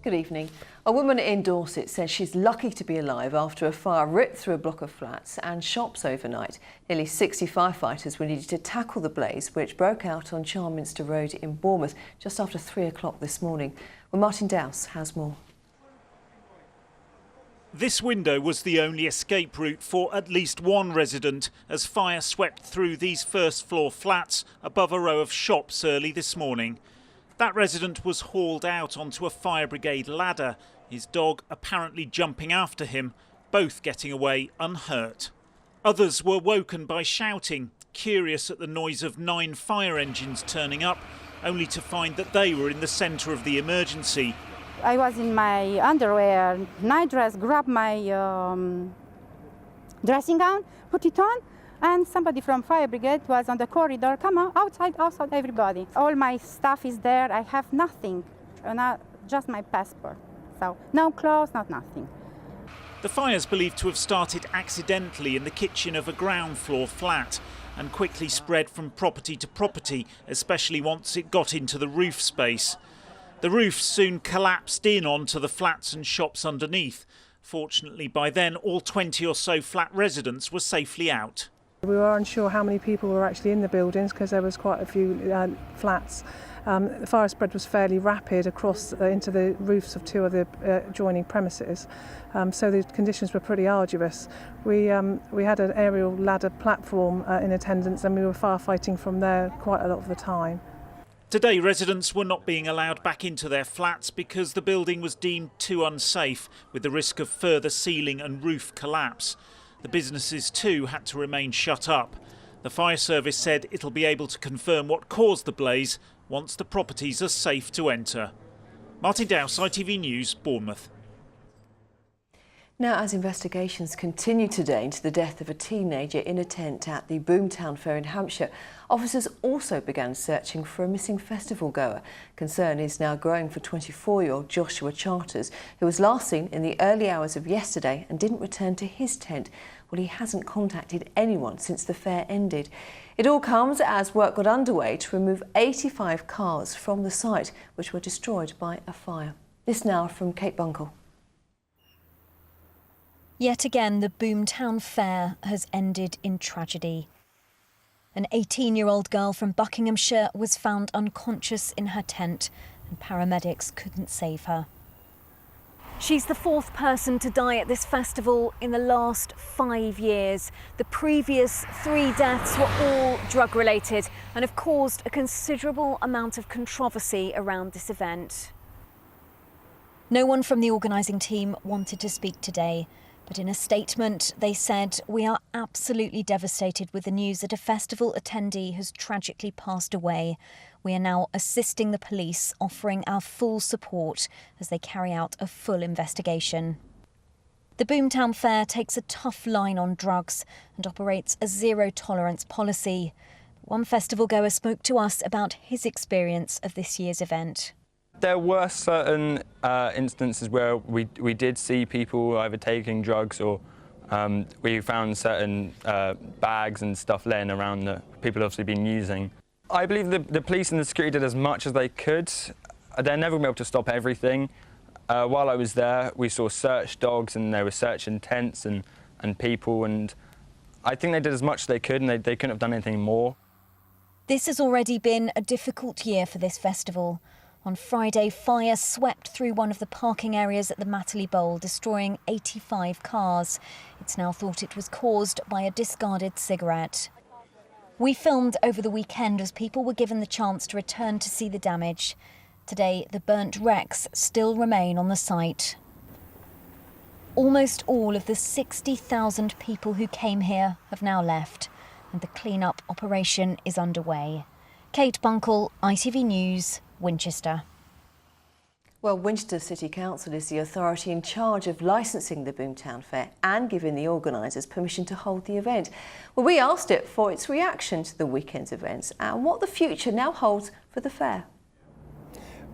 Good evening. A woman in Dorset says she's lucky to be alive after a fire ripped through a block of flats and shops overnight. Nearly 60 firefighters were needed to tackle the blaze, which broke out on Charminster Road in Bournemouth just after 3 o'clock this morning. Well, Martin Dowse has more. This window was the only escape route for at least one resident as fire swept through these first-floor flats above a row of shops early this morning. That resident was hauled out onto a fire brigade ladder, his dog apparently jumping after him, both getting away unhurt. Others were woken by shouting, curious at the noise of 9 fire engines turning up, only to find that they were in the centre of the emergency. I was in my underwear, night dress, grabbed my dressing gown, put it on, and somebody from fire brigade was on the corridor. Come on, outside, everybody. All my stuff is there. I have nothing, just my passport. So no clothes, not nothing. The fire's believed to have started accidentally in the kitchen of a ground floor flat and quickly spread from property to property, especially once it got into the roof space. The roof soon collapsed in onto the flats and shops underneath. Fortunately, by then, all 20 or so flat residents were safely out. We were unsure how many people were actually in the buildings because there was quite a few flats. The fire spread was fairly rapid across into the roofs of 2 of the adjoining premises, so the conditions were pretty arduous. We had an aerial ladder platform in attendance, and we were firefighting from there quite a lot of the time. Today, residents were not being allowed back into their flats because the building was deemed too unsafe, with the risk of further ceiling and roof collapse. The businesses too had to remain shut up. The fire service said it'll be able to confirm what caused the blaze once the properties are safe to enter. Martin Dowse, ITV News, Bournemouth. Now, as investigations continue today into the death of a teenager in a tent at the Boomtown Fair in Hampshire, officers also began searching for a missing festival goer. Concern is now growing for 24-year-old Joshua Charters, who was last seen in the early hours of yesterday and didn't return to his tent. Well, he hasn't contacted anyone since the fair ended. It all comes as work got underway to remove 85 cars from the site, which were destroyed by a fire. This now from Kate Bunkle. Yet again, the Boomtown Fair has ended in tragedy. An 18-year-old girl from Buckinghamshire was found unconscious in her tent, and paramedics couldn't save her. She's the 4th person to die at this festival in the last 5 years. The previous 3 deaths were all drug-related and have caused a considerable amount of controversy around this event. No one from the organising team wanted to speak today. But in a statement, they said, "We are absolutely devastated with the news that a festival attendee has tragically passed away. We are now assisting the police, offering our full support as they carry out a full investigation." The Boomtown Fair takes a tough line on drugs and operates a zero-tolerance policy. One festival goer spoke to us about his experience of this year's event. There were certain instances where we did see people either taking drugs or we found certain bags and stuff laying around that people have obviously been using. I believe the police and the security did as much as they could. They're never going to be able to stop everything. While I was there, we saw search dogs and they were searching tents and people, and I think they did as much as they could, and they couldn't have done anything more. This has already been a difficult year for this festival. On Friday, fire swept through one of the parking areas at the Matterley Bowl, destroying 85 cars. It's now thought it was caused by a discarded cigarette. We filmed over the weekend as people were given the chance to return to see the damage. Today, the burnt wrecks still remain on the site. Almost all of the 60,000 people who came here have now left, and the clean-up operation is underway. Kate Bunkle, ITV News, Winchester. Well, Winchester City Council is the authority in charge of licensing the Boomtown Fair and giving the organisers permission to hold the event. Well, we asked it for its reaction to the weekend's events and what the future now holds for the fair.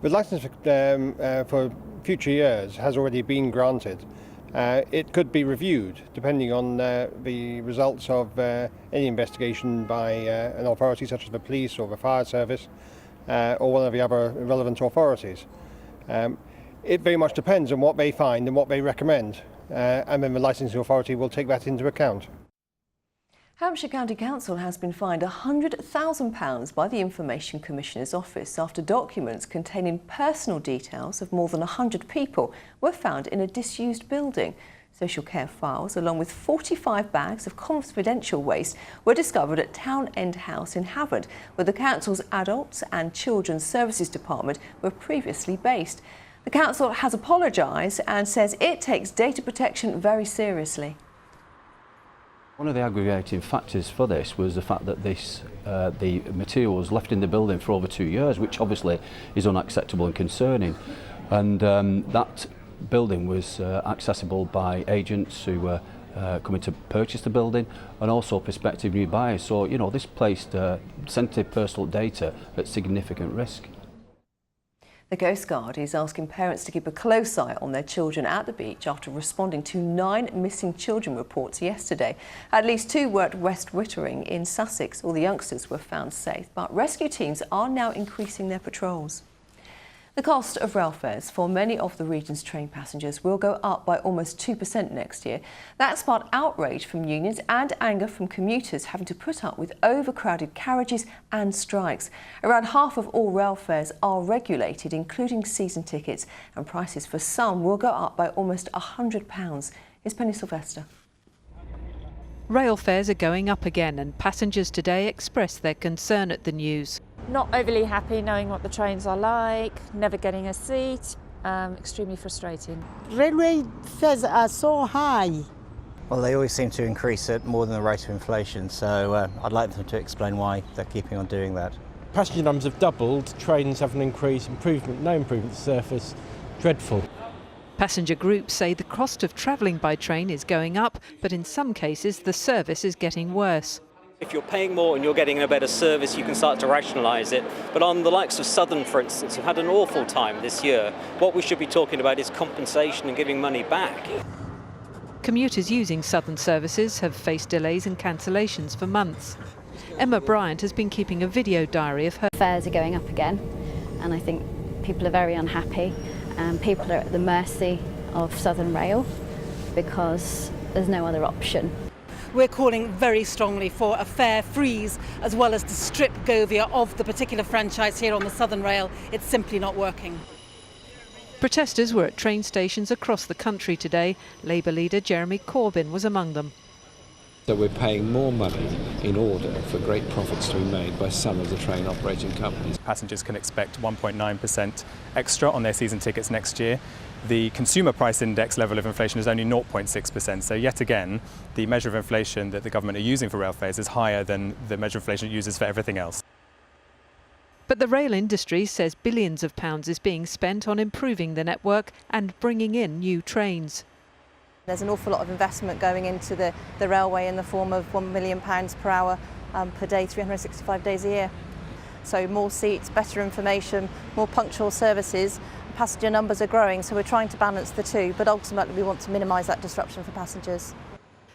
The licence for future years has already been granted. It could be reviewed depending on the results of any investigation by an authority such as the police or the fire service or one of the other relevant authorities. It very much depends on what they find and what they recommend, and then the licensing authority will take that into account. Hampshire County Council has been fined £100,000 by the Information Commissioner's Office after documents containing personal details of more than 100 people were found in a disused building. Social care files, along with 45 bags of confidential waste, were discovered at Town End House in Havant, where the council's Adults and Children's Services Department were previously based. The council has apologised and says it takes data protection very seriously. One of the aggravating factors for this was the fact that the material was left in the building for over 2 years, which obviously is unacceptable and concerning. And that building was accessible by agents who were coming to purchase the building, and also prospective new buyers. So, you know, this placed sensitive personal data at significant risk. The Coast Guard is asking parents to keep a close eye on their children at the beach after responding to 9 missing children reports yesterday. At least 2 were at West Wittering in Sussex. All the youngsters were found safe, but rescue teams are now increasing their patrols. The cost of rail fares for many of the region's train passengers will go up by almost 2% next year. That sparked outrage from unions and anger from commuters having to put up with overcrowded carriages and strikes. Around half of all rail fares are regulated, including season tickets, and prices for some will go up by almost £100. Here's Penny Sylvester. Rail fares are going up again, and passengers today expressed their concern at the news. Not overly happy knowing what the trains are like, never getting a seat, extremely frustrating. Railway fares are so high. Well, they always seem to increase at more than the rate of inflation, so I'd like them to explain why they're keeping on doing that. Passenger numbers have doubled, trains haven't increased, no improvement to the surface, dreadful. Passenger groups say the cost of travelling by train is going up, but in some cases the service is getting worse. If you're paying more and you're getting a better service, you can start to rationalise it. But on the likes of Southern, for instance, who've had an awful time this year, what we should be talking about is compensation and giving money back. Commuters using Southern services have faced delays and cancellations for months. Emma Bryant has been keeping a video diary of her. Fares are going up again, and I think people are very unhappy, and people are at the mercy of Southern Rail because there's no other option. We're calling very strongly for a fare freeze, as well as to strip Govia of the particular franchise here on the Southern Rail. It's simply not working. Protesters were at train stations across the country today. Labour leader Jeremy Corbyn was among them. So we're paying more money in order for great profits to be made by some of the train operating companies. Passengers can expect 1.9% extra on their season tickets next year. The consumer price index level of inflation is only 0.6%, so yet again the measure of inflation that the government are using for rail fares is higher than the measure of inflation it uses for everything else. But the rail industry says billions of pounds is being spent on improving the network and bringing in new trains. There's an awful lot of investment going into the railway in the form of £1 million per hour per day, 365 days a year. So more seats, better information, more punctual services. Passenger numbers are growing, so we're trying to balance the two, but ultimately we want to minimise that disruption for passengers.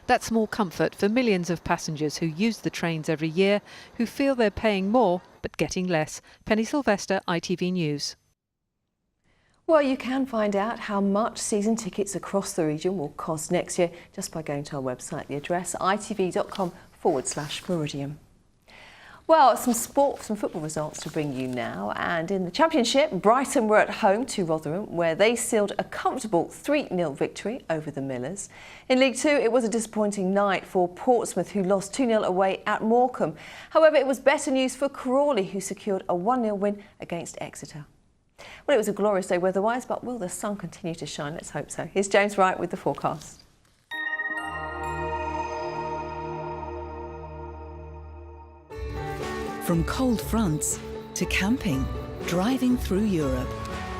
That's more comfort for millions of passengers who use the trains every year, who feel they're paying more but getting less. Penny Sylvester, ITV News. Well, you can find out how much season tickets across the region will cost next year just by going to our website. The address itv.com/Meridian. Well, some football results to bring you now. And in the Championship, Brighton were at home to Rotherham, where they sealed a comfortable 3-0 victory over the Millers. In League Two, it was a disappointing night for Portsmouth, who lost 2-0 away at Morecambe. However, it was better news for Crawley, who secured a 1-0 win against Exeter. Well, it was a glorious day weather-wise, but will the sun continue to shine? Let's hope so. Here's James Wright with the forecast. From cold fronts to camping, driving through Europe,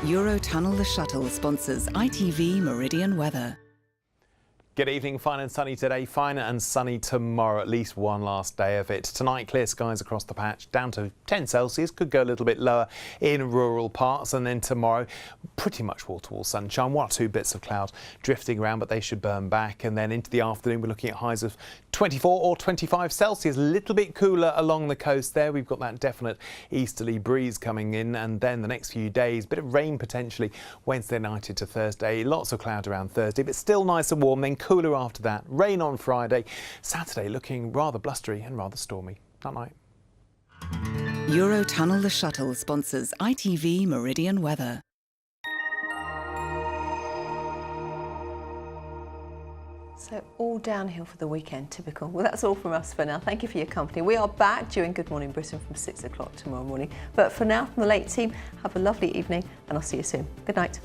Eurotunnel the Shuttle sponsors ITV Meridian weather. Good evening. Fine and sunny today, fine and sunny tomorrow, at least one last day of it. Tonight, clear skies across the patch, down to 10 Celsius, could go a little bit lower in rural parts. And then tomorrow, pretty much wall-to-wall sunshine, 1 or 2 bits of cloud drifting around, but they should burn back. And then into the afternoon, we're looking at highs of 24 or 25 Celsius, a little bit cooler along the coast there. We've got that definite easterly breeze coming in, and then the next few days, bit of rain potentially Wednesday night into Thursday. Lots of cloud around Thursday, but still nice and warm. Then cooler after that. Rain on Friday. Saturday looking rather blustery and rather stormy. Night-night. Eurotunnel the Shuttle sponsors ITV Meridian weather. So all downhill for the weekend, typical. Well, that's all from us for now. Thank you for your company. We are back during Good Morning Britain from 6 o'clock tomorrow morning. But for now, from the late team, have a lovely evening and I'll see you soon. Good night.